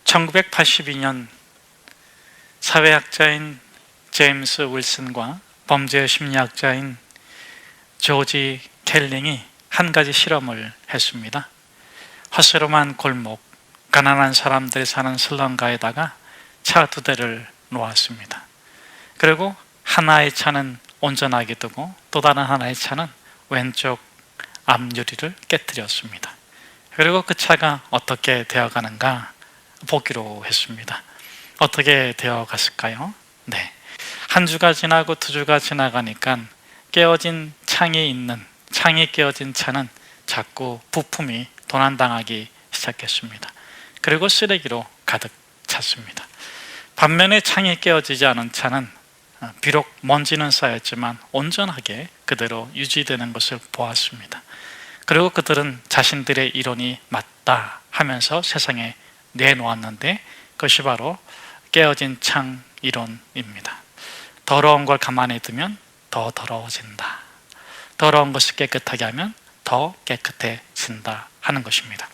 1982년 사회학자인 제임스 윌슨과 범죄 심리학자인 조지 켈링이 한 가지 실험을 했습니다. 허스름한 골목, 가난한 사람들이 사는 슬럼가에다가 차 2대를 놓았습니다. 그리고 하나의 차는 온전하게 두고 또 다른 하나의 차는 왼쪽 앞유리를 깨뜨렸습니다. 그리고 그 차가 어떻게 되어가는가 보기로 했습니다. 어떻게 되어갔을까요? 네, 한 주가 지나고 2주가 지나가니까 깨어진 창이 깨어진 차는 자꾸 부품이 도난당하기 시작했습니다. 그리고 쓰레기로 가득 찼습니다. 반면에 창이 깨어지지 않은 차는 비록 먼지는 쌓였지만 온전하게 그대로 유지되는 것을 보았습니다. 그리고 그들은 자신들의 이론이 맞다 하면서 세상에 내놓았는데 그것이 바로 깨어진 창 이론입니다. 더러운 걸 가만히 두면 더 더러워진다. 더러운 것을 깨끗하게 하면 더 깨끗해진다 하는 것입니다.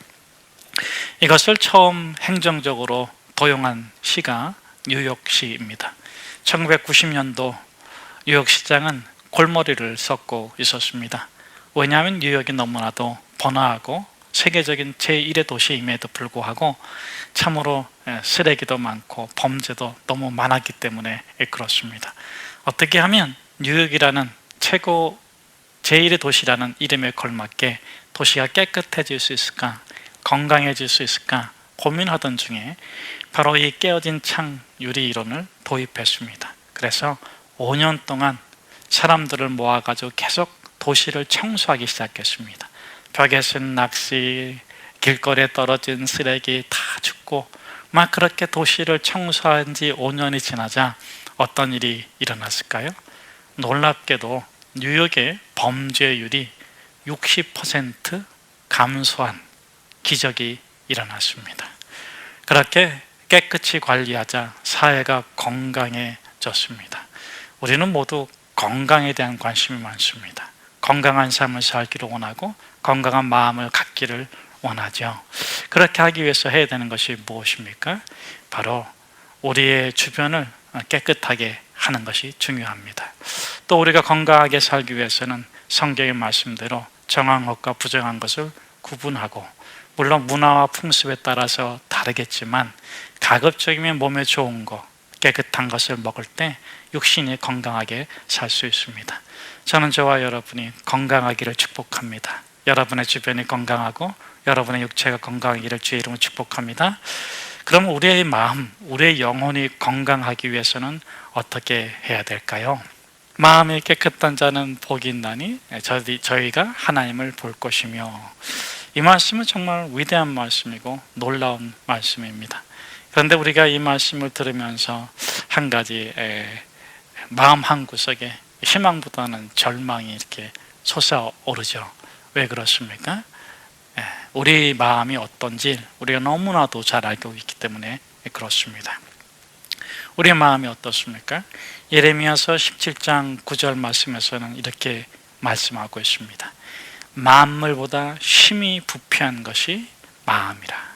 이것을 처음 행정적으로 도용한 시가 뉴욕시입니다. 1990년도 뉴욕시장은 골머리를 썩고 있었습니다. 왜냐하면 뉴욕이 너무나도 번화하고 세계적인 제1의 도시임에도 불구하고 참으로 쓰레기도 많고 범죄도 너무 많았기 때문에 그렇습니다. 어떻게 하면 뉴욕이라는 최고 제1의 도시라는 이름에 걸맞게 도시가 깨끗해질 수 있을까, 건강해질 수 있을까 고민하던 중에 바로 이 깨어진 창 유리 이론을 도입했습니다. 그래서 5년 동안 사람들을 모아가지고 계속 도시를 청소하기 시작했습니다. 벽에 쓴 낚시, 길거리에 떨어진 쓰레기 다 줍고 막 그렇게 도시를 청소한 지 5년이 지나자 어떤 일이 일어났을까요? 놀랍게도 뉴욕의 범죄율이 60% 감소한 기적이 일어났습니다. 그렇게 깨끗이 관리하자 사회가 건강해졌습니다. 우리는 모두 건강에 대한 관심이 많습니다. 건강한 삶을 살기를 원하고 건강한 마음을 갖기를 원하죠. 그렇게 하기 위해서 해야 되는 것이 무엇입니까? 바로 우리의 주변을 깨끗하게 하는 것이 중요합니다. 또 우리가 건강하게 살기 위해서는 성경의 말씀대로 정한 것과 부정한 것을 구분하고, 물론 문화와 풍습에 따라서 다르겠지만 가급적이면 몸에 좋은 것, 깨끗한 것을 먹을 때 육신이 건강하게 살 수 있습니다. 저는 저와 여러분이 건강하기를 축복합니다. 여러분의 주변이 건강하고 여러분의 육체가 건강하기를 주의 이름으로 축복합니다. 그럼 우리의 마음, 우리의 영혼이 건강하기 위해서는 어떻게 해야 될까요? 마음이 깨끗한 자는 복이 있나니 저희가 하나님을 볼 것이며, 이 말씀은 정말 위대한 말씀이고 놀라운 말씀입니다. 그런데 우리가 이 말씀을 들으면서 한 가지 마음 한구석에 희망보다는 절망이 이렇게 솟아오르죠. 왜 그렇습니까? 우리 마음이 어떤지 우리가 너무나도 잘 알고 있기 때문에 그렇습니다. 우리 마음이 어떻습니까? 예레미야서 17장 9절 말씀에서는 이렇게 말씀하고 있습니다. 만물보다 심히 부패한 것이 마음이라.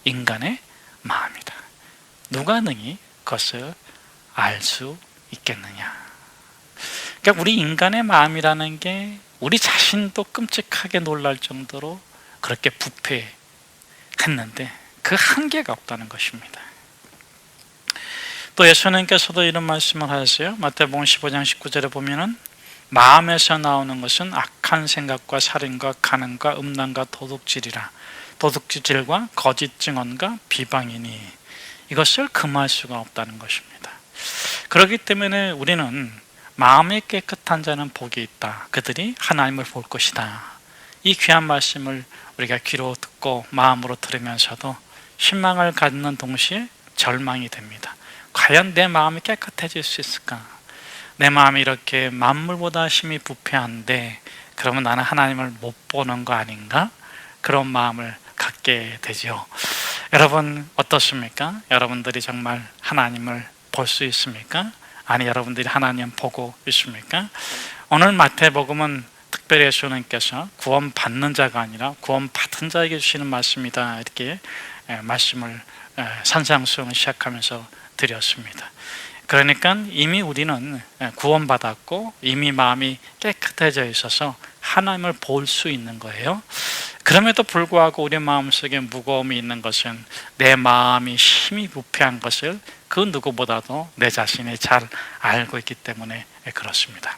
인간의 마음이다. 누가 능히 그것을 알 수 있겠느냐. 그러니까 우리 인간의 마음이라는 게 우리 자신도 끔찍하게 놀랄 정도로 그렇게 부패했는데 그 한계가 없다는 것입니다. 또 예수님께서도 이런 말씀을 하셨어요. 마태복음 15장 19절에 보면은 마음에서 나오는 것은 악한 생각과 살인과 간음과 음란과 도둑질과 거짓 증언과 비방이니 이것을 금할 수가 없다는 것입니다. 그렇기 때문에 우리는 마음이 깨끗한 자는 복이 있다. 그들이 하나님을 볼 것이다. 이 귀한 말씀을 우리가 귀로 듣고 마음으로 들으면서도 희망을 갖는 동시에 절망이 됩니다. 과연 내 마음이 깨끗해질 수 있을까? 내 마음이 이렇게 만물보다 심히 부패한데 그러면 나는 하나님을 못 보는 거 아닌가? 그런 마음을 갖게 되죠. 여러분 어떻습니까? 여러분들이 정말 하나님을 볼 수 있습니까? 아니, 여러분들이 하나님 보고 있습니까? 오늘 마태복음은 특별히 예수님께서 구원받는 자가 아니라 구원받은 자에게 주시는 말씀이다 이렇게 말씀을 산상수훈을 시작하면서 드렸습니다. 그러니까 이미 우리는 구원받았고 이미 마음이 깨끗해져 있어서 하나님을 볼 수 있는 거예요. 그럼에도 불구하고 우리 마음속에 무거움이 있는 것은 내 마음이 힘이 부패한 것을 그 누구보다도 내 자신이 잘 알고 있기 때문에 그렇습니다.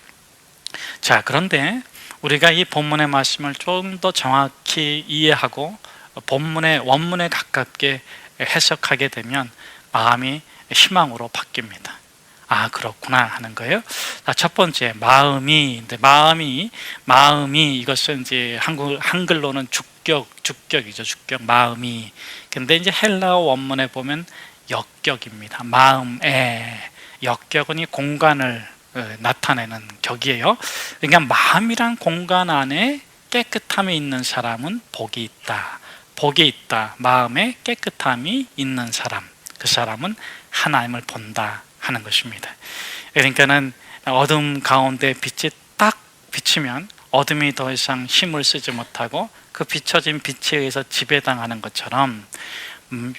자, 그런데 우리가 이 본문의 말씀을 좀 더 정확히 이해하고 본문의 원문에 가깝게 해석하게 되면 마음이 희망으로 바뀝니다. 아, 그렇구나 하는 거예요. 첫 번째, 마음이 이것은 이제 한글로는 주격이죠. 주격, 마음이. 근데 이제 헬라어 원문에 보면 역격입니다. 마음에. 역격은 이 공간을 나타내는 격이에요. 그러니까 마음이란 공간 안에 깨끗함이 있는 사람은 복이 있다. 복이 있다. 마음에 깨끗함이 있는 사람, 그 사람은 하나님을 본다 하는 것입니다. 그러니까는 어둠 가운데 빛이 딱 비치면 어둠이 더 이상 힘을 쓰지 못하고 그 비춰진 빛에 의해서 지배당하는 것처럼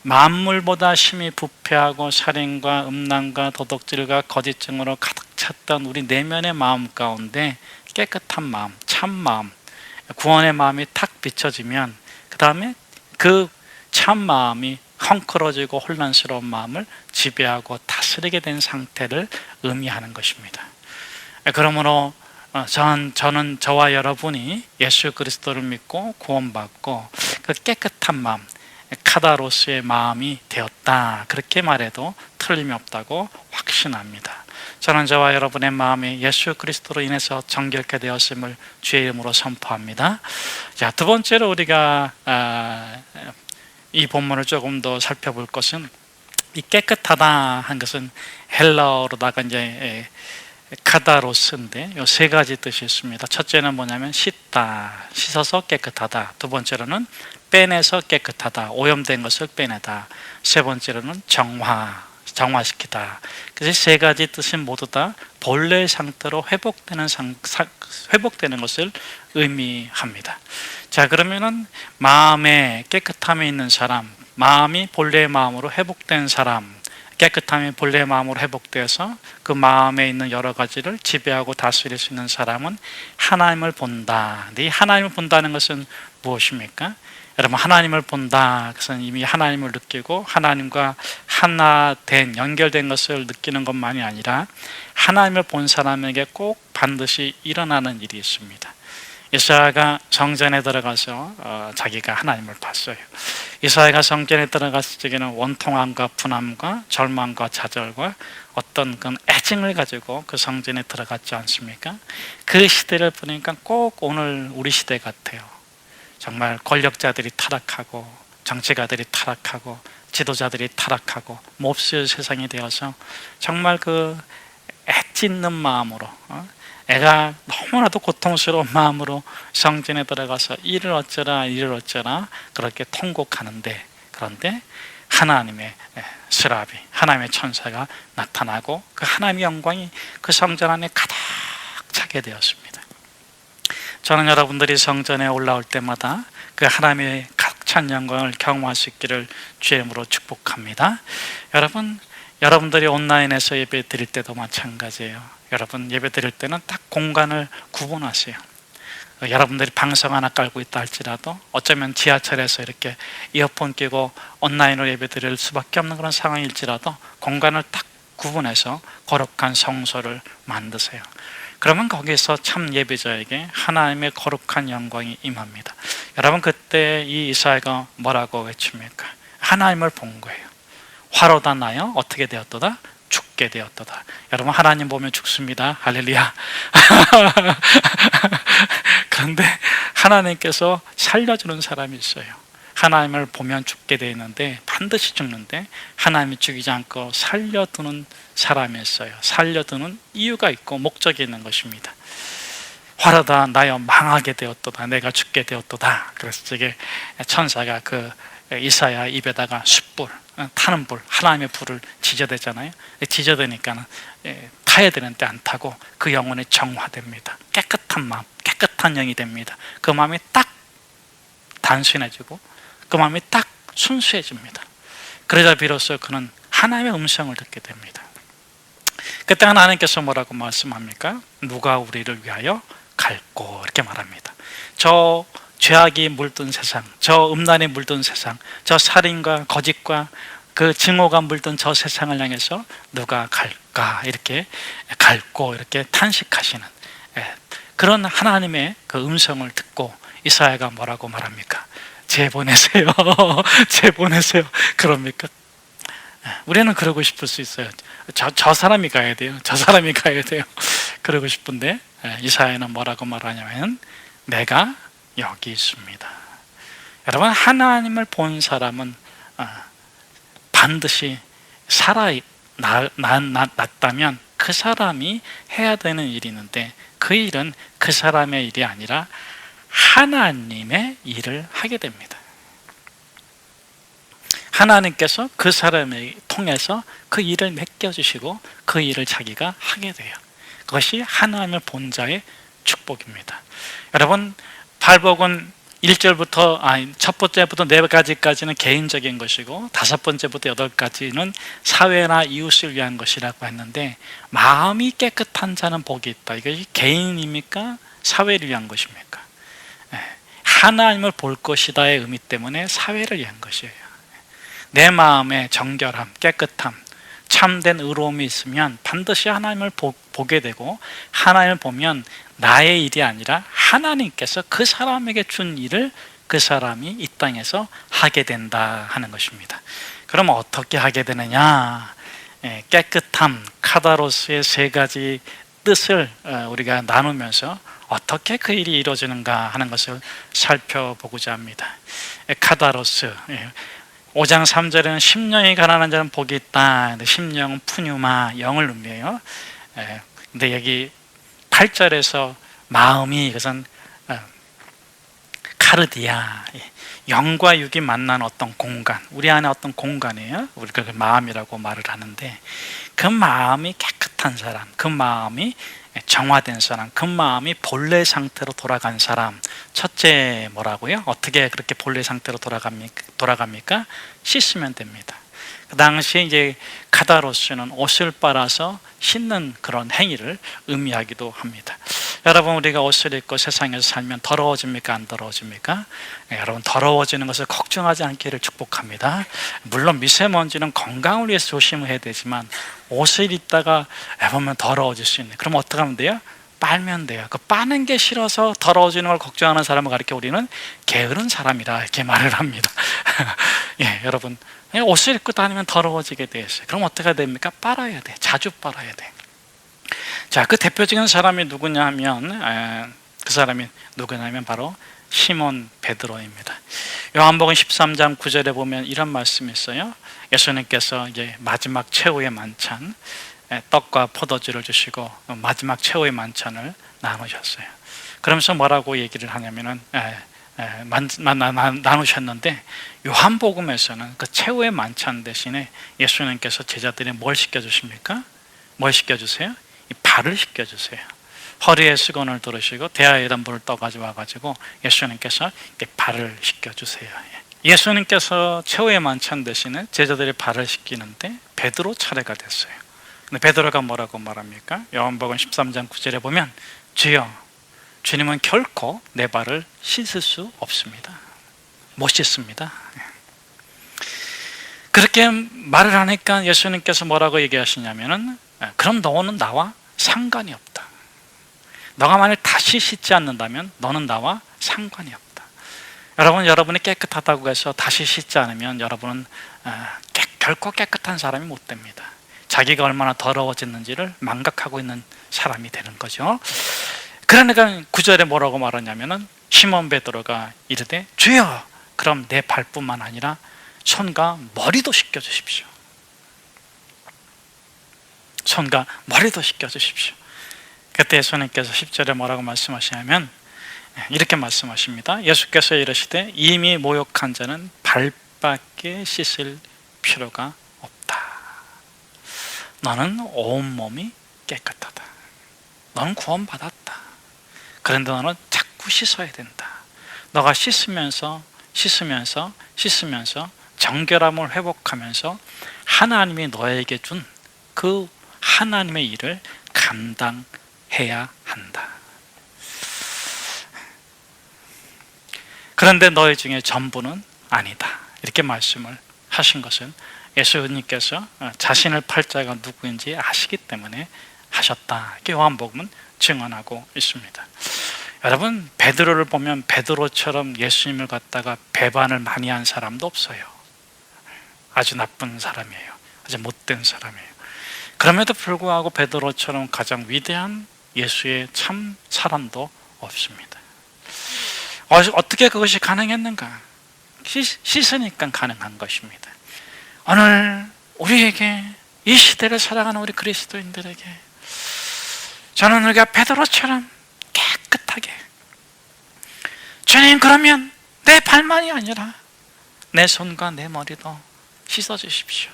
만물보다 심히 부패하고 살인과 음란과 도덕질과 거짓증으로 가득 찼던 우리 내면의 마음 가운데 깨끗한 마음, 참 마음, 구원의 마음이 탁 비춰지면 그 다음에 그 참 마음이 헝클어지고 혼란스러운 마음을 지배하고 다스리게 된 상태를 의미하는 것입니다. 그러므로 저는 저와 여러분이 예수 그리스도를 믿고 구원받고 그 깨끗한 마음, 카다로스의 마음이 되었다, 그렇게 말해도 틀림이 없다고 확신합니다. 저는 저와 여러분의 마음이 예수 그리스도로 인해서 정결케 되었음을 주의 이름으로 선포합니다. 자, 두 번째로 우리가 이 본문을 조금 더 살펴볼 것은, 이 깨끗하다 한 것은 헬라어로다가 이제 카다로스인데 이 세 가지 뜻이 있습니다. 첫째는 뭐냐면 씻다, 씻어서 깨끗하다. 두 번째로는 빼내서 깨끗하다, 오염된 것을 빼내다. 세 번째로는 정화시키다. 그래서 세 가지 뜻은 모두 다 본래의 상태로 회복되는 것을 의미합니다. 자, 그러면은 마음에 깨끗함이 있는 사람, 마음이 본래의 마음으로 회복된 사람, 깨끗함이 본래의 마음으로 회복되어서 그 마음에 있는 여러 가지를 지배하고 다스릴 수 있는 사람은 하나님을 본다. 근데 이 하나님을 본다는 것은 무엇입니까? 여러분, 하나님을 본다, 그것은 이미 하나님을 느끼고 하나님과 하나 된, 연결된 것을 느끼는 것만이 아니라 하나님을 본 사람에게 꼭 반드시 일어나는 일이 있습니다. 이사야가 성전에 들어가서 자기가 하나님을 봤어요. 이사야가 성전에 들어갔을 적에는 원통함과 분함과 절망과 좌절과 어떤 그런 애증을 가지고 그 성전에 들어갔지 않습니까? 그 시대를 보니까 꼭 오늘 우리 시대 같아요. 정말 권력자들이 타락하고 정치가들이 타락하고 지도자들이 타락하고 몹쓸 세상이 되어서 정말 그 애찢는 마음으로, 애가 너무나도 고통스러운 마음으로 성전에 들어가서 이를 어쩌라 그렇게 통곡하는데, 그런데 하나님의 스라비, 하나님의 천사가 나타나고 그 하나님의 영광이 그 성전 안에 가득 차게 되었습니다. 저는 여러분들이 성전에 올라올 때마다 그 하나님의 가득 찬 영광을 경험할 수 있기를 주의 이름으로 축복합니다. 여러분들이 온라인에서 예배 드릴 때도 마찬가지예요. 여러분, 예배 드릴 때는 딱 공간을 구분하세요. 여러분들이 방송 하나 깔고 있다 할지라도 어쩌면 지하철에서 이렇게 이어폰 끼고 온라인으로 예배 드릴 수밖에 없는 그런 상황일지라도 공간을 딱 구분해서 거룩한 성소를 만드세요. 그러면 거기서 참 예배자에게 하나님의 거룩한 영광이 임합니다. 여러분, 그때 이 이사야가 뭐라고 외칩니까? 하나님을 본 거예요. 화로다 나여 어떻게 되었도다? 죽게 되었도다. 여러분, 하나님 보면 죽습니다. 할렐루야. 그런데 하나님께서 살려주는 사람이 있어요. 하나님을 보면 죽게 되어 있는데 반드시 죽는데 하나님이 죽이지 않고 살려두는 사람이 있어요. 살려두는 이유가 있고 목적이 있는 것입니다. 화로다 나여 망하게 되었도다, 내가 죽게 되었도다. 그래서 이게 천사가 그 이사야 입에다가 숯불, 타는 불, 하나님의 불을 지져대잖아요. 지져대니까 타야 되는데 안 타고 그 영혼이 정화됩니다. 깨끗한 마음, 깨끗한 영이 됩니다. 그 마음이 딱 단순해지고 그 마음이 딱 순수해집니다. 그러자 비로소 그는 하나님의 음성을 듣게 됩니다. 그때 하나님께서 뭐라고 말씀합니까? 누가 우리를 위하여 갈꼬, 이렇게 말합니다. 저 죄악이 물든 세상, 저 음란이 물든 세상, 저 살인과 거짓과 그 증오가 물든 저 세상을 향해서 누가 갈까, 이렇게 갈고 이렇게 탄식하시는 그런 하나님의 그 음성을 듣고 이사야가 뭐라고 말합니까? 제 보내세요. 제 보내세요. 그럽니까? 우리는 그러고 싶을 수 있어요. 저 사람이 가야 돼요. 저 사람이 가야 돼요. 그러고 싶은데 이사야는 뭐라고 말하냐면 내가 여기 있습니다. 여러분, 하나님을 본 사람은 반드시 났다면 그 사람이 해야 되는 일이 있는데 그 일은 그 사람의 일이 아니라 하나님의 일을 하게 됩니다. 하나님께서 그 사람을 통해서 그 일을 맡겨주시고 그 일을 자기가 하게 돼요. 그것이 하나님을 본 자의 축복입니다. 여러분, 팔복은 1절부터 첫 번째부터 네 가지까지는 개인적인 것이고 다섯 번째부터 여덟 가지는 사회나 이웃을 위한 것이라고 했는데 마음이 깨끗한 자는 복이 있다. 이것이 개인입니까? 사회를 위한 것입니까? 하나님을 볼 것이다의 의미 때문에 사회를 위한 것이에요. 내 마음에 정결함, 깨끗함, 참된 의로움이 있으면 반드시 하나님을 보게 되고 하나님을 보면 나의 일이 아니라 하나님께서 그 사람에게 준 일을 그 사람이 이 땅에서 하게 된다 하는 것입니다. 그럼 어떻게 하게 되느냐? 깨끗함, 카다로스의 세 가지 뜻을 우리가 나누면서 어떻게 그 일이 이루어지는가 하는 것을 살펴보고자 합니다. 카다로스, 5장 3절에는 심령이 가난한 자는 복이 있다. 심령은 푸뉴마, 영을 의미해요. 근데 여기 8절에서 마음이, 그것은 카르디아, 영과 육이 만난 어떤 공간, 우리 안에 어떤 공간이에요. 우리가 그 마음이라고 말을 하는데 그 마음이 깨끗한 사람, 그 마음이 정화된 사람, 그 마음이 본래 상태로 돌아간 사람. 첫째 뭐라고요? 어떻게 그렇게 본래 상태로 돌아갑니까? 씻으면 됩니다. 그 당시에 이제 카다로스는 옷을 빨아서 씻는 그런 행위를 의미하기도 합니다. 여러분, 우리가 옷을 입고 세상에서 살면 더러워집니까? 안 더러워집니까? 여러분, 더러워지는 것을 걱정하지 않기를 축복합니다. 물론 미세먼지는 건강을 위해서 조심해야 되지만 옷을 입다가 보면 더러워질 수 있네. 그럼 어떻게 하면 돼요? 빨면 돼요. 그 빠는 게 싫어서 더러워지는 걸 걱정하는 사람을 가리켜 우리는 게으른 사람이다, 이렇게 말을 합니다. 예, 여러분, 옷을 입고 다니면 더러워지게 돼 있어요. 그럼 어떻게 해야 됩니까? 빨아야 돼. 자주 빨아야 돼. 자, 그 대표적인 사람이 누구냐면 그 사람이 누구냐면 바로 시몬 베드로입니다. 요한복음 13장 9절에 보면 이런 말씀이 있어요. 예수님께서 이제 마지막 최후의 만찬, 떡과 포도주를 주시고 마지막 최후의 만찬을 나누셨어요. 그러면서 뭐라고 얘기를 하냐면은 나누셨는데 요한복음에서는 그 최후의 만찬 대신에 예수님께서 제자들이 뭘 시켜주십니까? 뭘 시켜주세요? 이 발을 시켜주세요. 허리에 수건을 두르시고 대야에 물을 떠가지고 와가지고 예수님께서 발을 씻겨주세요. 예수님께서 최후의 만찬 대신에 제자들이 발을 씻기는데 베드로 차례가 됐어요. 근데 베드로가 뭐라고 말합니까? 요한복음 13장 9절에 보면 주여, 주님은 결코 내 발을 씻을 수 없습니다. 못 씻습니다. 그렇게 말을 하니까 예수님께서 뭐라고 얘기하시냐면은 그럼 너는 나와 상관이 없다. 너가 만약 다시 씻지 않는다면 너는 나와 상관이 없다. 여러분, 여러분이 깨끗하다고 해서 다시 씻지 않으면 여러분은 결코 깨끗한 사람이 못 됩니다. 자기가 얼마나 더러워졌는지를 망각하고 있는 사람이 되는 거죠. 그러니까 9절에 뭐라고 말하냐면은 시몬 베드로가 이르되 주여, 그럼 내 발뿐만 아니라 손과 머리도 씻겨주십시오. 손과 머리도 씻겨주십시오. 그때 예수님께서 10절에 뭐라고 말씀하시냐면 이렇게 말씀하십니다. 예수께서 이르시되 이미 모욕한 자는 발밖에 씻을 필요가 없다. 너는 온몸이 깨끗하다. 너는 구원받았다. 그런데 너는 자꾸 씻어야 된다. 너가 씻으면서 정결함을 회복하면서 하나님이 너에게 준 그 하나님의 일을 감당해야 한다. 그런데 너희 중에 전부는 아니다. 이렇게 말씀을 하신 것은 예수님께서 자신을 팔 자가 누구인지 아시기 때문에 하셨다. 이렇게 요한복음은 증언하고 있습니다. 여러분, 베드로를 보면 베드로처럼 예수님을 갖다가 배반을 많이 한 사람도 없어요. 아주 나쁜 사람이에요. 아주 못된 사람이에요. 그럼에도 불구하고 베드로처럼 가장 위대한 예수의 참 사람도 없습니다. 어떻게 그것이 가능했는가? 씻으니까 가능한 것입니다. 오늘 우리에게, 이 시대를 살아가는 우리 그리스도인들에게, 저는 우리가 베드로처럼 깨끗하게, 주님, 그러면 내 발만이 아니라 내 손과 내 머리도 씻어주십시오,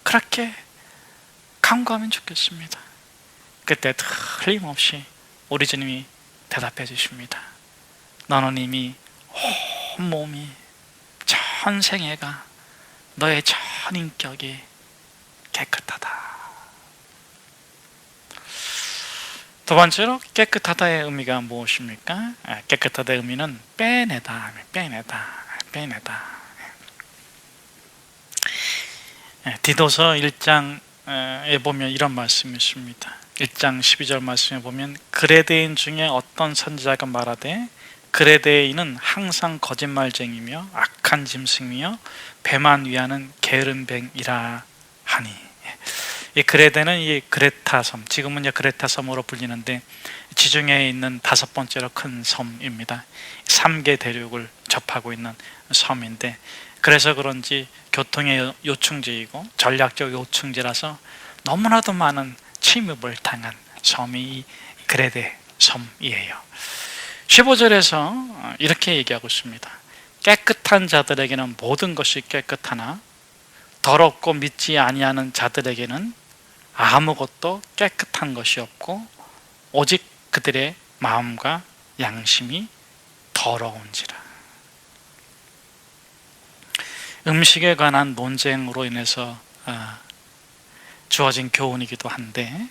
그렇게 간구하면 좋겠습니다. 그때 틀림없이 우리 주님이 대답해 주십니다. 너는 이미 온몸이, 전 생애가, 너의 전 인격이 깨끗하다. 두 번째로 깨끗하다의 의미가 무엇입니까? 깨끗하다의 의미는 빼내다. 디도서 1장에 보면 이런 말씀이 있습니다. 1장 12절 말씀에 보면, 그레데인 중에 어떤 선지자가 말하되 그레데인은 항상 거짓말쟁이며 악한 짐승이며 배만 위하는 게으름뱅이라 하니. 이 그레데는 이 그레타 섬, 지금은 이제 그레타 섬으로 불리는데 지중해에 있는 5번째로 큰 섬입니다. 3개 대륙을 접하고 있는 섬인데, 그래서 그런지 교통의 요충지이고 전략적 요충지라서 너무나도 많은 침입을 당한 섬이 이 그레데 섬이에요. 15절에서 이렇게 얘기하고 있습니다. 깨끗한 자들에게는 모든 것이 깨끗하나 더럽고 믿지 아니하는 자들에게는 아무것도 깨끗한 것이 없고 오직 그들의 마음과 양심이 더러운지라. 음식에 관한 논쟁으로 인해서 주어진 교훈이기도 한데,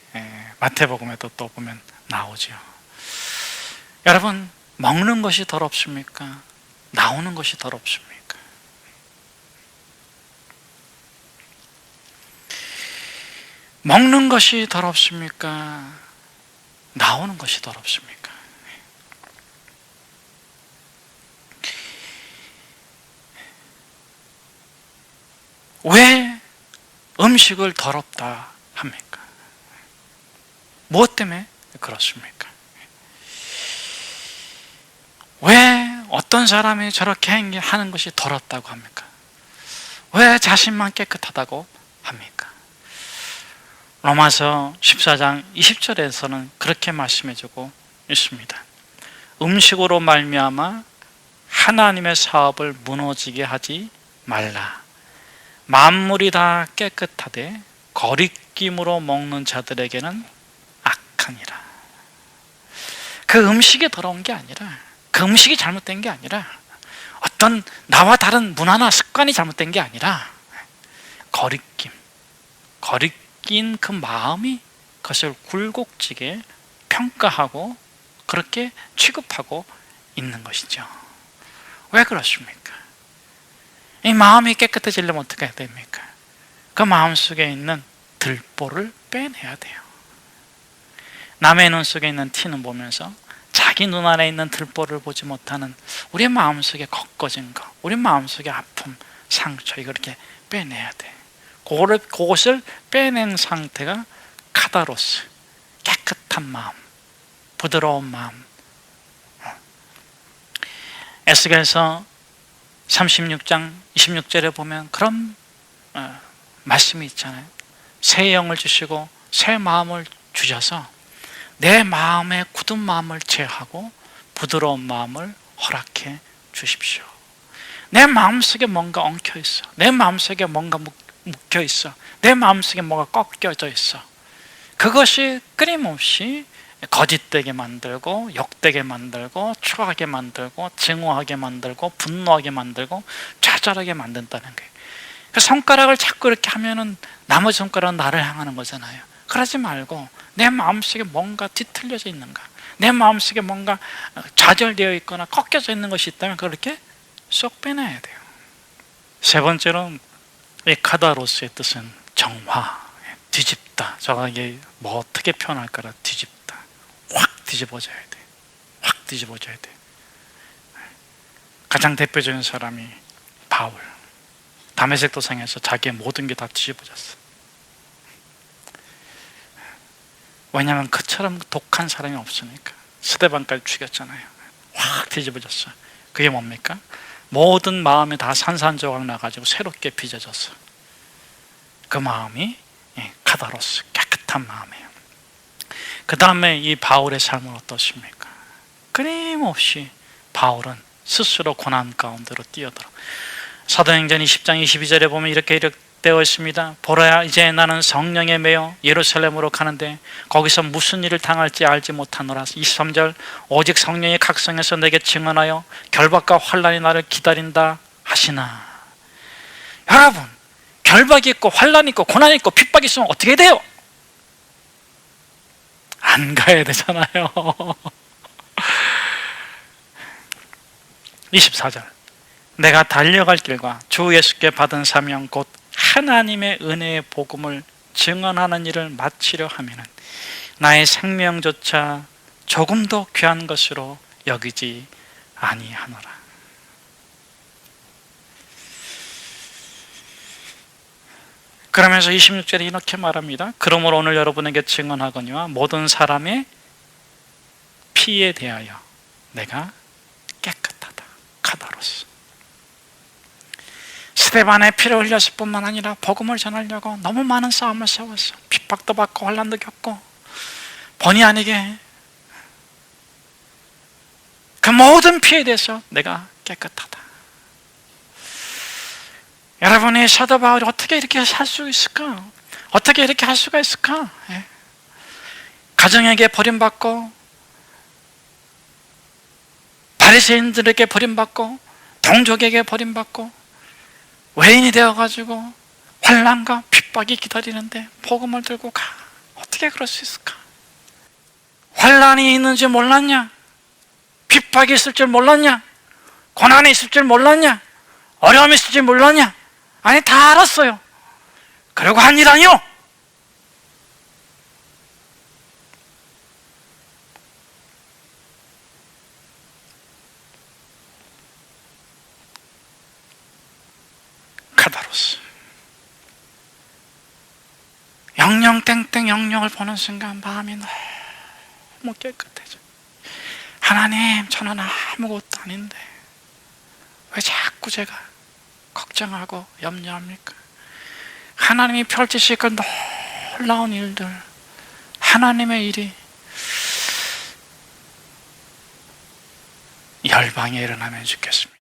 마태복음에도 또 보면 나오죠. 여러분, 먹는 것이 더럽습니까? 나오는 것이 더럽습니까? 먹는 것이 더럽습니까? 나오는 것이 더럽습니까? 왜 음식을 더럽다 합니까? 무엇 때문에 그렇습니까? 왜 어떤 사람이 저렇게 하는 것이 더럽다고 합니까? 왜 자신만 깨끗하다고 합니까? 로마서 14장 20절에서는 그렇게 말씀해주고 있습니다. 음식으로 말미암아 하나님의 사업을 무너지게 하지 말라. 만물이 다 깨끗하되 거리낌으로 먹는 자들에게는 악하니라. 그 음식이 더러운 게 아니라, 그 음식이 잘못된 게 아니라, 어떤 나와 다른 문화나 습관이 잘못된 게 아니라, 거리낀 그 마음이 그것을 굴곡지게 평가하고 그렇게 취급하고 있는 것이죠. 왜 그렇습니까? 이 마음이 깨끗해지려면 어떻게 해야 됩니까? 그 마음 속에 있는 들보를 빼내야 돼요. 남의 눈 속에 있는 티는 보면서 자기 눈 안에 있는 들보를 보지 못하는 우리 마음 속에 걷거진 거, 우리 마음 속에 아픔, 상처, 이걸 이렇게 빼내야 돼. 그것을 빼낸 상태가 카다로스, 깨끗한 마음, 부드러운 마음. 에스겔서 36장 26절에 보면 그런 말씀이 있잖아요. 새 영을 주시고 새 마음을 주셔서 내 마음의 굳은 마음을 제하고 부드러운 마음을 허락해 주십시오. 내 마음속에 뭔가 엉켜 있어. 내 마음속에 뭔가 묶여 있어. 내 마음속에 뭐가 꺾여져 있어. 그것이 끊임없이 거짓되게 만들고, 욕되게 만들고, 추하게 만들고, 증오하게 만들고, 분노하게 만들고, 좌절하게 만든다는 거예요. 그 손가락을 자꾸 이렇게 하면은 나머지 손가락은 나를 향하는 거잖아요. 그러지 말고 내 마음속에 뭔가 뒤틀려져 있는가, 내 마음속에 뭔가 좌절되어 있거나 꺾여져 있는 것이 있다면 그렇게 쏙 빼내야 돼요. 세 번째로는 이 카다로스의 뜻은 정화, 뒤집다. 정확하게 뭐 어떻게 표현할까라 뒤집다. 확 뒤집어져야 돼. 확 뒤집어져야 돼. 가장 대표적인 사람이 바울. 다메섹 도상에서 자기의 모든 게 다 뒤집어졌어. 왜냐하면 그처럼 독한 사람이 없으니까. 스데반까지 죽였잖아요. 확 뒤집어졌어. 그게 뭡니까? 모든 마음이 다 산산조각 나가지고 새롭게 빚어졌어. 그 마음이 카다로스, 깨끗한 마음이에요. 그 다음에 이 바울의 삶은 어떻습니까? 끊임없이 바울은 스스로 고난 가운데로 뛰어들어. 사도행전 20장 22절에 보면 이렇게 되어 있습니다. 보라, 이제 나는 성령에 매여 예루살렘으로 가는데 거기서 무슨 일을 당할지 알지 못하노라. 23절, 오직 성령이 각성해서 내게 증언하여 결박과 환난이 나를 기다린다 하시나. 여러분, 결박이 있고 환난이 있고 고난이 있고 핍박이 있으면 어떻게 돼요? 안 가야 되잖아요. 24절, 내가 달려갈 길과 주 예수께 받은 사명 곧 하나님의 은혜의 복음을 증언하는 일을 마치려 하면은 나의 생명조차 조금도 귀한 것으로 여기지 아니하노라. 그러면서 26절에 이렇게 말합니다. 그러므로 오늘 여러분에게 증언하거니와 모든 사람의 피에 대하여 내가 깨끗하다. 카다로스. 스데반의 피를 흘렸을 뿐만 아니라 복음을 전하려고 너무 많은 싸움을 싸웠어. 핍박도 받고 환난도 겪고, 본의 아니게 그 모든 피에 대해서 내가 깨끗하다. 여러분이 사도 바울이 어떻게 이렇게 살 수 있을까? 어떻게 이렇게 할 수가 있을까? 가정에게 버림받고, 바리새인들에게 버림받고, 동족에게 버림받고, 외인이 되어가지고 환난과 핍박이 기다리는데 복음을 들고 가. 어떻게 그럴 수 있을까? 환난이 있는지 몰랐냐? 핍박이 있을 줄 몰랐냐? 고난이 있을 줄 몰랐냐? 어려움이 있을 줄 몰랐냐? 아니, 다 알았어요. 그리고 한 일 아니요? 카다로스. 영영 땡땡 영영을 보는 순간 마음이 너무 깨끗해져. 하나님, 저는 아무것도 아닌데 왜 자꾸 제가 걱정하고 염려합니까? 하나님이 펼치실 그 놀라운 일들, 하나님의 일이 열방에 일어나면 좋겠습니다.